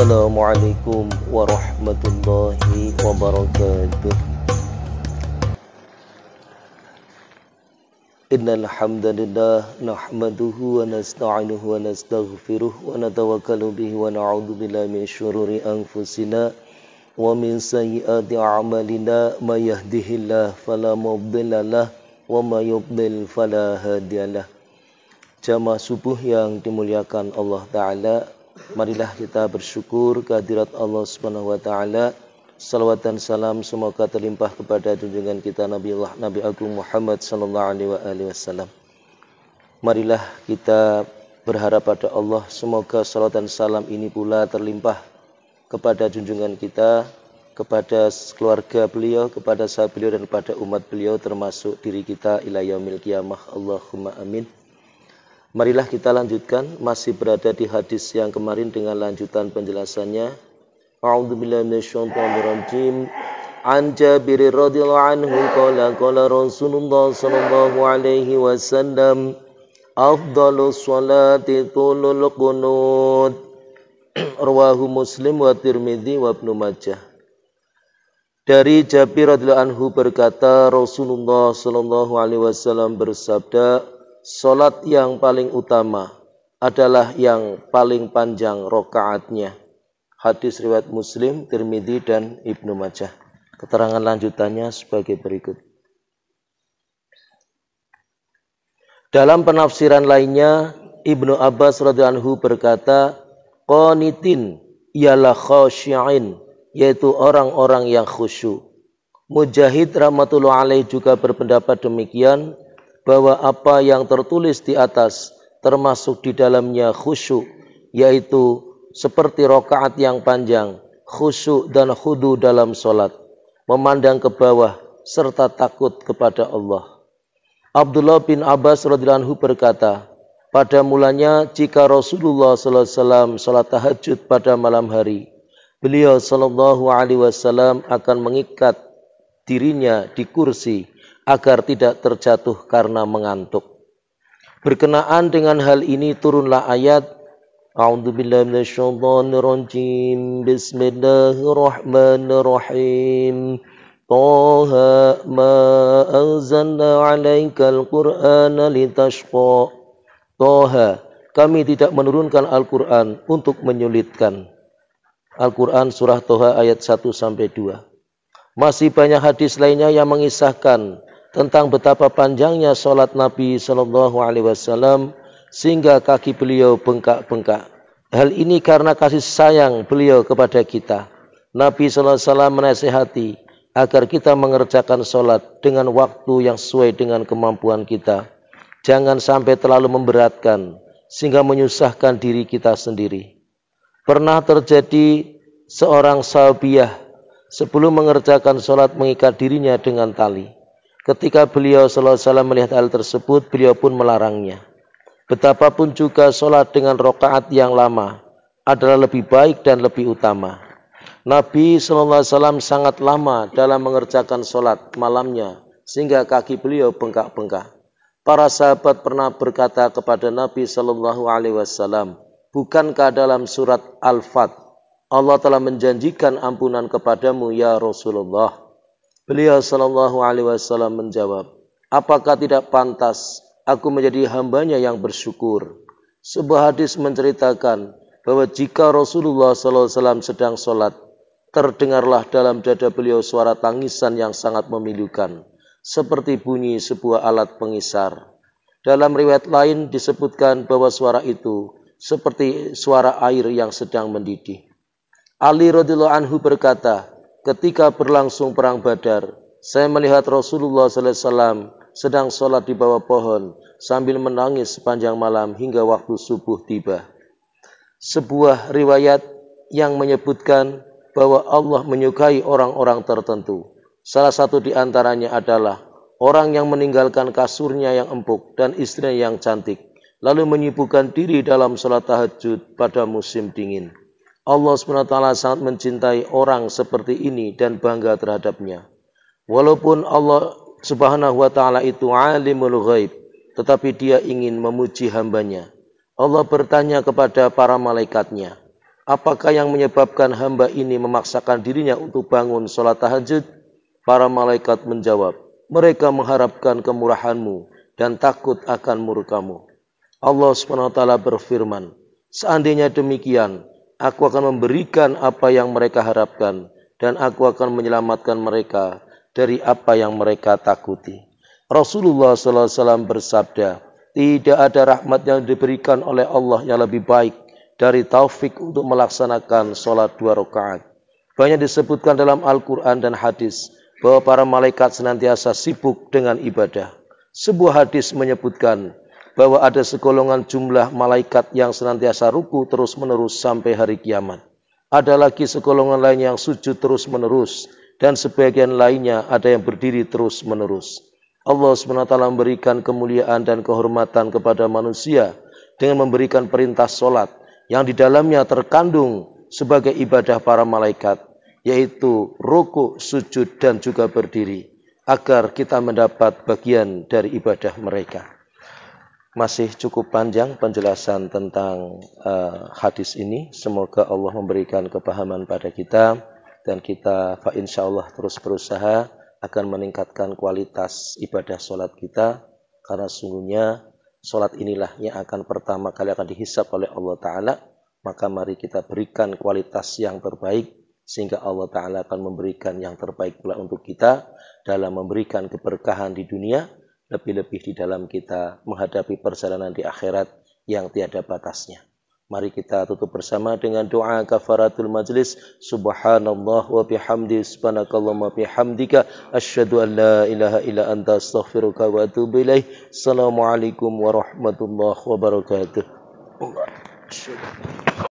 Assalamualaikum warahmatullahi wabarakatuh. Innal hamdalillah nahmaduhu wa nasta'inuhu wa nastaghfiruh wa natawakkalu bihi wa na'udzu billahi min syururi anfusina wa min sayyiati a'malina may yahdihillahu fala mudhillalah wa may yudlil fala hadiyalah. Jamaah subuh yang dimuliakan Allah Ta'ala, marilah kita bersyukur kehadirat Allah Subhanahu wa Ta'ala. Salawat dan salam semoga terlimpah kepada junjungan kita Nabi Agung Muhammad sallallahu alaihi wasallam. Marilah kita berharap pada Allah, semoga salawat dan salam ini pula terlimpah kepada junjungan kita, kepada keluarga beliau, kepada sahabat beliau dan kepada umat beliau, termasuk diri kita ila yaumil qiyamah. Allahumma amin. Marilah kita lanjutkan, masih berada di hadis yang kemarin dengan lanjutan penjelasannya. A'udzubillahi minasyaitonir rajim. An Jabir radhiyallahu anhu qala qala Rasulullah sallallahu alaihi wasallam afdhalus sholati tulul qunut. Rawahu Muslim wa Tirmidzi wa Ibnu Majah. Dari Jabir radhiyallahu anhu berkata, Rasulullah sallallahu alaihi wasallam bersabda, salat yang paling utama adalah yang paling panjang rakaatnya. Hadis riwayat Muslim, Tirmidzi dan Ibnu Majah. Keterangan lanjutannya sebagai berikut. Dalam penafsiran lainnya, Ibnu Abbas radhiyallahu anhu berkata, qanitin ialah khasyi'in, yaitu orang-orang yang khusyuk. Mujahid rahmatullah alaih juga berpendapat demikian, bahwa apa yang tertulis di atas termasuk di dalamnya khusyuk, yaitu seperti rakaat yang panjang, khusyuk dan khudu dalam solat, memandang ke bawah serta takut kepada Allah. Abdullah bin Abbas radhiyallahu anhu berkata, pada mulanya jika Rasulullah sallallahu alaihi wasallam salat tahajud pada malam hari, beliau sallallahu alaihi wasallam akan mengikat dirinya di kursi agar tidak terjatuh karena mengantuk. Berkenaan dengan hal ini turunlah ayat A'udzubillahi minasyaitonir rajim. Bismillahirrahmanirrahim. Taha ma anzalna 'alaikal Qur'ana litashqa. Taha, kami tidak menurunkan Al-Qur'an untuk menyulitkan. Al-Qur'an surah Taha ayat 1 sampai 2. Masih banyak hadis lainnya yang mengisahkan tentang betapa panjangnya salat Nabi sallallahu alaihi wasallam sehingga kaki beliau bengkak-bengkak. Hal ini karena kasih sayang beliau kepada kita. Nabi sallallahu alaihi wasallam menasihati agar kita mengerjakan salat dengan waktu yang sesuai dengan kemampuan kita. Jangan sampai terlalu memberatkan sehingga menyusahkan diri kita sendiri. Pernah terjadi seorang sahabiah sebelum mengerjakan salat mengikat dirinya dengan tali. Ketika beliau sallallahu alaihi wasallam melihat hal tersebut, beliau pun melarangnya. Betapapun juga salat dengan rakaat yang lama adalah lebih baik dan lebih utama. Nabi sallallahu alaihi wasallam sangat lama dalam mengerjakan salat malamnya sehingga kaki beliau bengkak-bengkak. Para sahabat pernah berkata kepada Nabi sallallahu alaihi wasallam, bukankah dalam surat Al-Fat Allah telah menjanjikan ampunan kepadamu ya Rasulullah? Beliau sallallahu alaihi wasallam menjawab, apakah tidak pantas aku menjadi hambanya yang bersyukur? Sebuah hadis menceritakan bahwa jika Rasulullah sallallahu alaihi wasallam sedang sholat, terdengarlah dalam dada beliau suara tangisan yang sangat memilukan, seperti bunyi sebuah alat pengisar. Dalam riwayat lain disebutkan bahwa suara itu seperti suara air yang sedang mendidih. Ali radhiyallahu anhu berkata, ketika berlangsung perang Badar, saya melihat Rasulullah sallallahu alaihi wasallam sedang sholat di bawah pohon sambil menangis sepanjang malam hingga waktu subuh tiba. Sebuah riwayat yang menyebutkan bahwa Allah menyukai orang-orang tertentu. Salah satu di antaranya adalah orang yang meninggalkan kasurnya yang empuk dan istrinya yang cantik, lalu menyibukkan diri dalam sholat tahajud pada musim dingin. Allah SWT sangat mencintai orang seperti ini dan bangga terhadapnya. Walaupun Allah Subhanahu wa ta'ala itu alimul ghaib, tetapi dia ingin memuji hambanya. Allah bertanya kepada para malaikatnya, Apakah yang menyebabkan hamba ini memaksakan dirinya untuk bangun sholat tahajud? Para malaikat menjawab, mereka mengharapkan kemurahan-Mu dan takut akan murka-Mu. Allah SWT berfirman, seandainya demikian, aku akan memberikan apa yang mereka harapkan dan aku akan menyelamatkan mereka dari apa yang mereka takuti. Rasulullah SAW bersabda, tidak ada rahmat yang diberikan oleh Allah yang lebih baik dari taufik untuk melaksanakan sholat 2 rakaat. Banyak disebutkan dalam Al-Quran dan hadis bahwa para malaikat senantiasa sibuk dengan ibadah. Sebuah hadis menyebutkan bahwa ada segolongan jumlah malaikat yang senantiasa ruku terus-menerus sampai hari kiamat. Ada lagi segolongan lain yang sujud terus-menerus dan sebagian lainnya ada yang berdiri terus-menerus. Allah SWT memberikan kemuliaan dan kehormatan kepada manusia dengan memberikan perintah sholat yang di dalamnya terkandung sebagai ibadah para malaikat, yaitu ruku, sujud, dan juga berdiri, agar kita mendapat bagian dari ibadah mereka. Masih cukup panjang penjelasan tentang hadis ini. Semoga Allah memberikan kepahaman pada kita dan kita insyaallah terus berusaha akan meningkatkan kualitas ibadah sholat kita, karena sungguhnya sholat inilah yang akan pertama kali akan dihisab oleh Allah Ta'ala. Maka mari kita berikan kualitas yang terbaik, sehingga Allah Ta'ala akan memberikan yang terbaik pula untuk kita dalam memberikan keberkahan di dunia, lebih-lebih di dalam kita menghadapi perjalanan di akhirat yang tiada batasnya. Mari kita tutup bersama dengan doa kafaratul majlis. Subhanallah wa bihamdi, subhanakallahumma bihamdika, asyhadu an la ilaha illa anta, astaghfiruka wa atubu ilaih. Assalamualaikum warahmatullahi wabarakatuh.